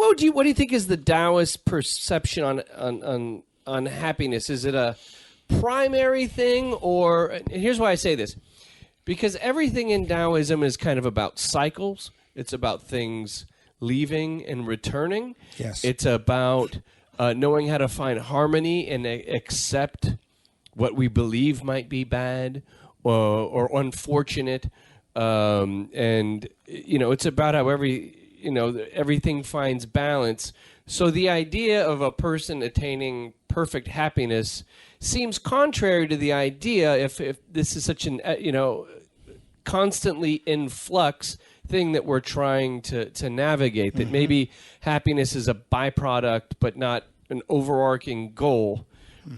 what do you think is the Taoist perception on happiness? Is it a primary thing, or, and here's why I say this, because everything in Taoism is kind of about cycles. It's about things leaving and returning. Yes. It's about knowing how to find harmony and accept what we believe might be bad or unfortunate. And, it's about how everything finds balance. So the idea of a person attaining perfect happiness seems contrary to the idea if this is such an, constantly in flux thing that we're trying to navigate, that maybe happiness is a byproduct but not an overarching goal.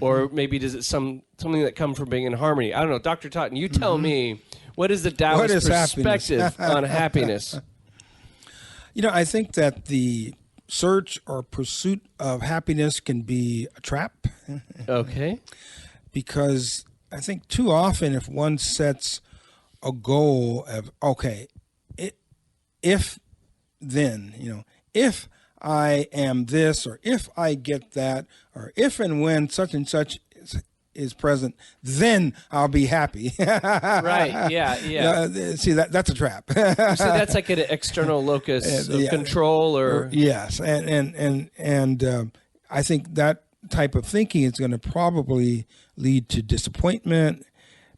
Or maybe does it something that comes from being in harmony? I don't know. Dr. Totton, you tell me, what is the Taoist perspective on happiness? I think that the search or pursuit of happiness can be a trap. Okay. Because I think too often if one sets a goal of, if then, if I am this, or if I get that, or if and when such and such is present, then I'll be happy. Right. Yeah. See, that's a trap. So that's like an external locus of control, or yes, and I think that type of thinking is going to probably lead to disappointment,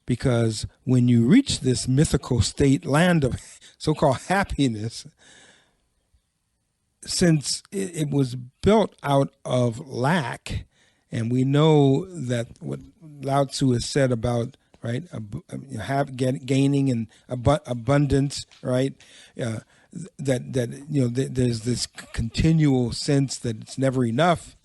because when you reach this mythical state, land of so-called happiness, since it was built out of lack, and we know that what Lao Tzu has said about, right, gaining and abundance, right, there's this continual sense that it's never enough,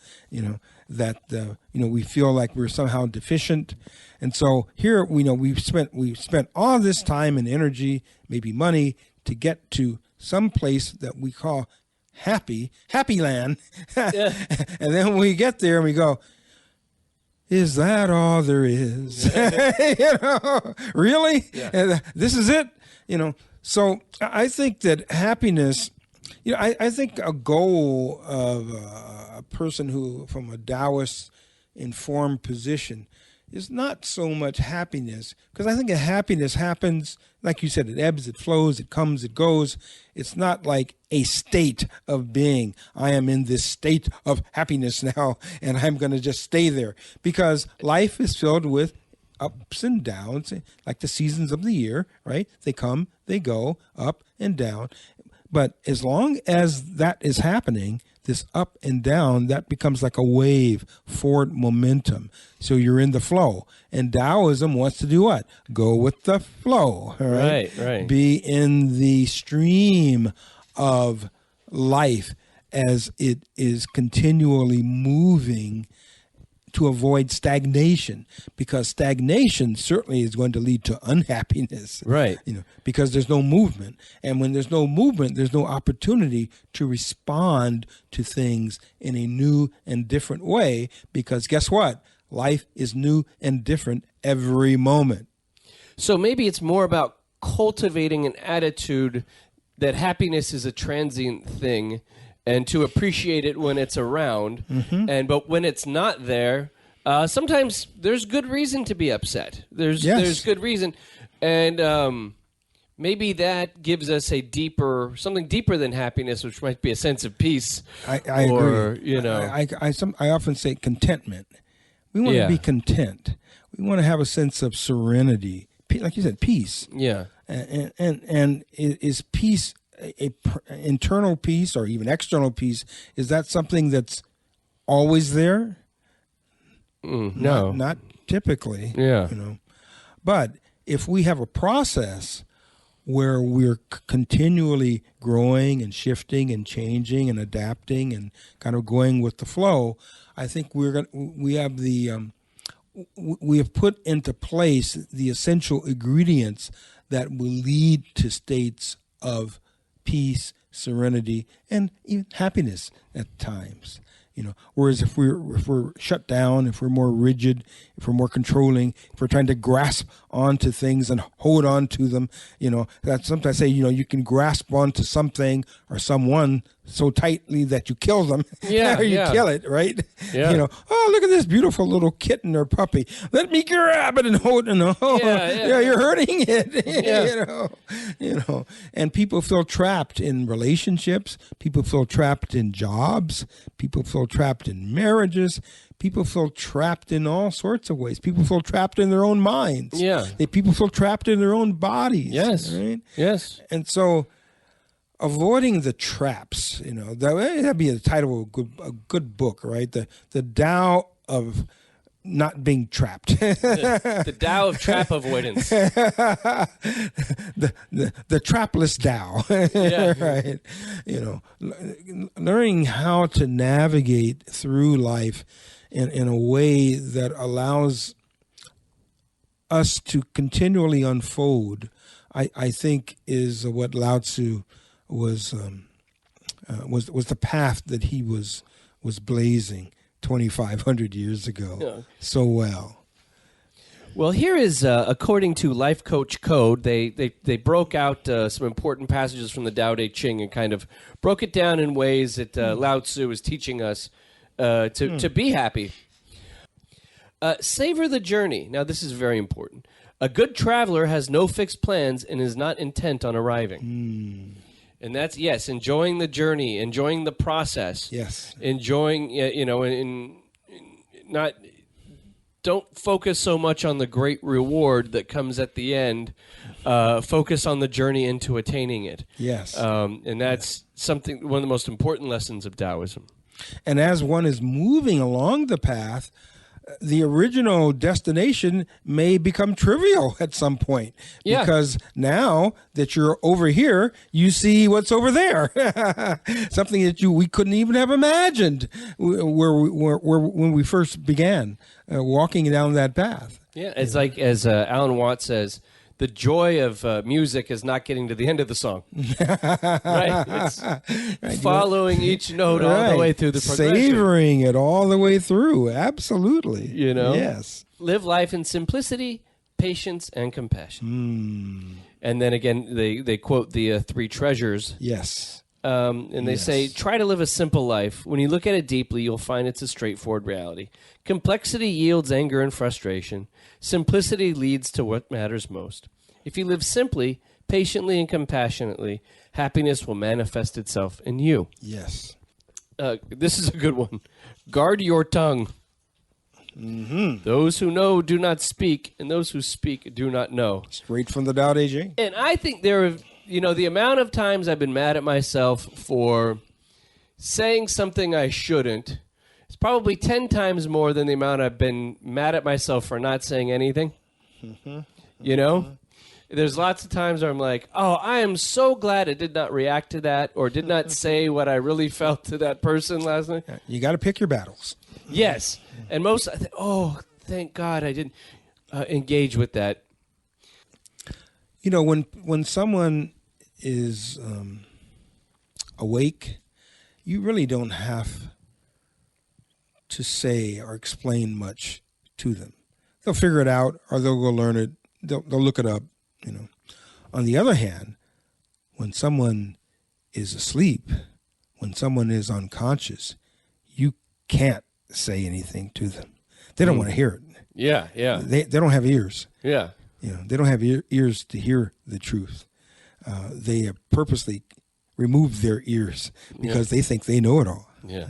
that we feel like we're somehow deficient, and so here we've spent all this time and energy, maybe money, to get to some place that we call happy land. Yeah. And then when we get there and we go, is that all there is? Really? Yeah. This is it? So I think that happiness, I think a goal of a person who, from a Taoist informed position, is not so much happiness, because I think that happiness happens, like you said, it ebbs, it flows, it comes, it goes. It's not like a state of being. I am in this state of happiness now, and I'm going to just stay there, because life is filled with ups and downs, like the seasons of the year, right? They come, they go, up and down. But as long as that is happening, this up and down, that becomes like a wave, forward momentum. So you're in the flow. And Taoism wants to do what? Go with the flow. Right. Be in the stream of life as it is continually moving, to avoid stagnation, because stagnation certainly is going to lead to unhappiness. Right. Because there's no movement. And when there's no movement, there's no opportunity to respond to things in a new and different way, because guess what? Life is new and different every moment. So maybe it's more about cultivating an attitude that happiness is a transient thing, and to appreciate it when it's around. Mm-hmm. But when it's not there, sometimes there's good reason to be upset. There's good reason. And maybe that gives us something deeper than happiness, which might be a sense of peace. I agree. I often say contentment. We want to be content. We want to have a sense of serenity. Like you said, peace. Yeah. And is peace a internal peace or even external peace? Is that something that's always there? No, not typically. Yeah. But if we have a process where we're continually growing and shifting and changing and adapting and kind of going with the flow, I think we have put into place the essential ingredients that will lead to states of peace, serenity, and even happiness at times. Whereas if we're shut down, if we're more rigid, if we're more controlling, if we're trying to grasp onto things and hold on to them. That sometimes say, you can grasp onto something or someone so tightly that you kill them. Yeah, or you kill it, right? Yeah. Oh, look at this beautiful little kitten or puppy. Let me grab it and hold it. Yeah, you're hurting it. Yeah. And people feel trapped in relationships. People feel trapped in jobs. People feel trapped in marriages. People feel trapped in all sorts of ways. People feel trapped in their own minds. Yeah. People feel trapped in their own bodies. Yes. Right? Yes. And so avoiding the traps, that'd be the title of a good book, right? The Tao of not being trapped. The Tao of trap avoidance. the trapless Tao. Yeah. Right. Learning how to navigate through life in a way that allows us to continually unfold, I think is what Lao Tzu was the path that he was blazing 2,500 years ago so well. Well, here is, according to Life Coach Code, they broke out some important passages from the Tao Te Ching and kind of broke it down in ways that Lao Tzu is teaching us to be happy. Savor the journey. Now, this is very important. A good traveler has no fixed plans and is not intent on arriving. And that's, enjoying the journey, enjoying the process. Yes. Enjoying, don't focus so much on the great reward that comes at the end. Focus on the journey into attaining it. Yes. And that's one of the most important lessons of Taoism. And as one is moving along the path, the original destination may become trivial at some point. Yeah. Because now that you're over here, you see what's over there. Something that we couldn't even have imagined when we first began walking down that path. Yeah, it's like, as Alan Watts says, the joy of music is not getting to the end of the song. Right? It's following each note all the way through the progression. Savoring it all the way through. Absolutely. Yes. Live life in simplicity, patience, and compassion. And then again, they quote the three treasures. Yes. And they say, try to live a simple life. When you look at it deeply, you'll find it's a straightforward reality. Complexity yields anger and frustration. Simplicity leads to what matters most. If you live simply, patiently, and compassionately, happiness will manifest itself in you. Yes. This is a good one. Guard your tongue. Those who know do not speak, and those who speak do not know. Straight from the Tao Te Ching. And I think the amount of times I've been mad at myself for saying something I shouldn't, it's probably 10 times more than the amount I've been mad at myself for not saying anything. There's lots of times where I'm like, oh, I am so glad I did not react to that or did not say what I really felt to that person last night. You got to pick your battles. Yes. And most, thank God I didn't engage with that. When someone is awake, you really don't have to say or explain much to them. They'll figure it out, or they'll go learn it. They'll look it up. On the other hand, when someone is asleep, when someone is unconscious, you can't say anything to them. They don't want to hear it. Yeah. They don't have ears. Yeah. They don't have ears to hear the truth. They have purposely removed their ears because they think they know it all. Yeah.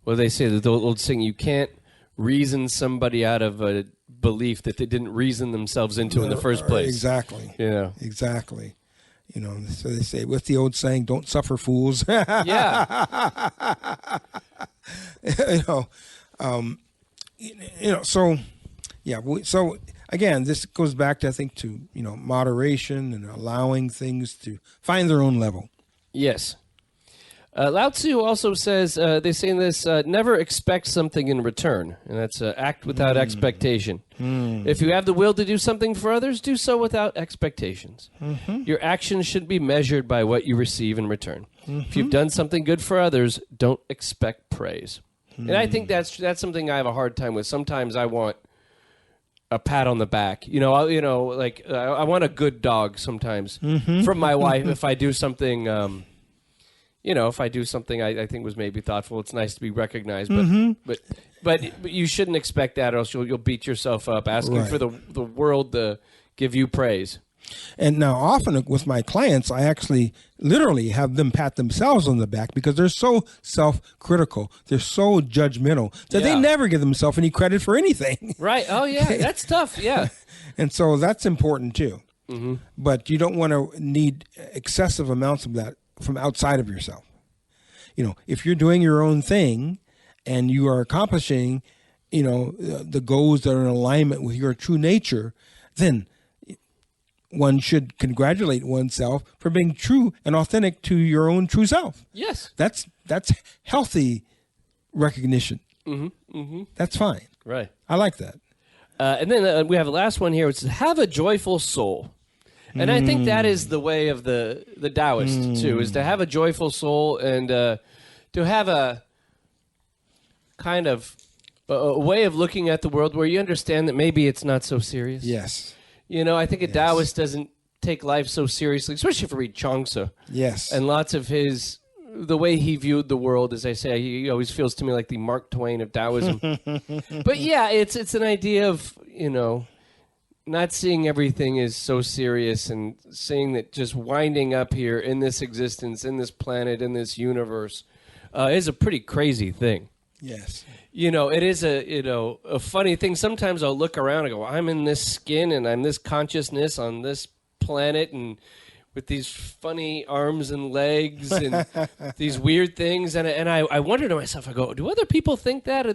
Well, they say the old saying, you can't reason somebody out of a belief that they didn't reason themselves into in the first place. Exactly. Exactly. So they say, what's the old saying? Don't suffer fools. Yeah. So again, this goes back to, I think, to moderation and allowing things to find their own level. Yes. Lao Tzu also says, they say in this, never expect something in return. And that's act without expectation. If you have the will to do something for others, do so without expectations. Your actions should be measured by what you receive in return. If you've done something good for others, don't expect praise. And I think that's something I have a hard time with. Sometimes I want a pat on the back. I want a good dog sometimes from my wife if I do something. If I do something I think was maybe thoughtful, it's nice to be recognized. But you shouldn't expect that, or else you'll beat yourself up asking for the world to give you praise. And now often with my clients, I actually literally have them pat themselves on the back because they're so self-critical. They're so judgmental that they never give themselves any credit for anything. Right. Oh, yeah. That's tough. Yeah. And so that's important too. But you don't want to need excessive amounts of that from outside of yourself. If you're doing your own thing and you are accomplishing, the goals that are in alignment with your true nature, then one should congratulate oneself for being true and authentic to your own true self. Yes. That's healthy recognition. That's fine. Right. I like that. And then we have the last one here, which is have a joyful soul. And I think that is the way of the Taoist, too, is to have a joyful soul and to have a kind of a way of looking at the world where you understand that maybe it's not so serious. Yes. I think a Taoist doesn't take life so seriously, especially if you read Chuang-Tzu. Yes. And lots of the way he viewed the world, as I say, he always feels to me like the Mark Twain of Taoism. But yeah, it's an idea of, not seeing everything is so serious and seeing that just winding up here in this existence, in this planet, in this universe, is a pretty crazy thing. Yes. It is a funny thing. Sometimes I'll look around and go, I'm in this skin and I'm this consciousness on this planet and with these funny arms and legs and these weird things. And I wonder to myself, I go, do other people think that or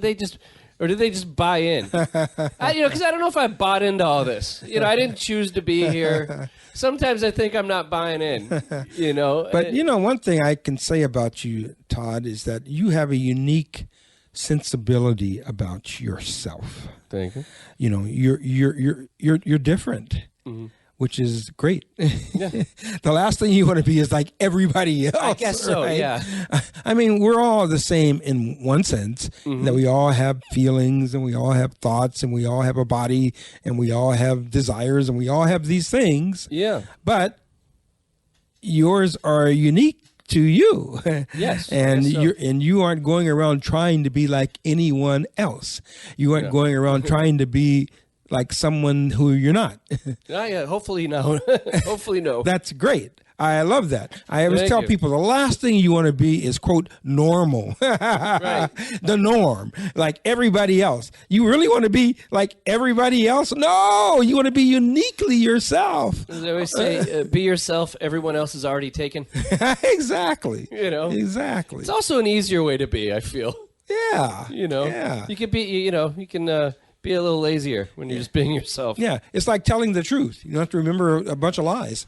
do they just buy in? Because I don't know if I bought into all this. I didn't choose to be here. Sometimes I think I'm not buying in, But, one thing I can say about you, Todd, is that you have a unique sensibility about yourself. Thank you. You're different. Which is great. Yeah. The last thing you want to be is like everybody else. I guess so, right? yeah. I mean, we're all the same in one sense, that we all have feelings and we all have thoughts and we all have a body and we all have desires and we all have these things. Yeah. But yours are unique to you. Yes. And so. you aren't going around trying to be like anyone else. You aren't going around trying to be like someone who you're not. Yeah, hopefully no. Hopefully no. That's great. I love that. I always tell people the last thing you want to be is, quote, normal. Right. The norm, like everybody else. You really want to be like everybody else? No, you want to be uniquely yourself. As I always say, be yourself. Everyone else is already taken. Exactly. Exactly. It's also an easier way to be, I feel. Yeah. Yeah. You can be, you can be a little lazier when you're just being yourself. Yeah. It's like telling the truth. You don't have to remember a bunch of lies.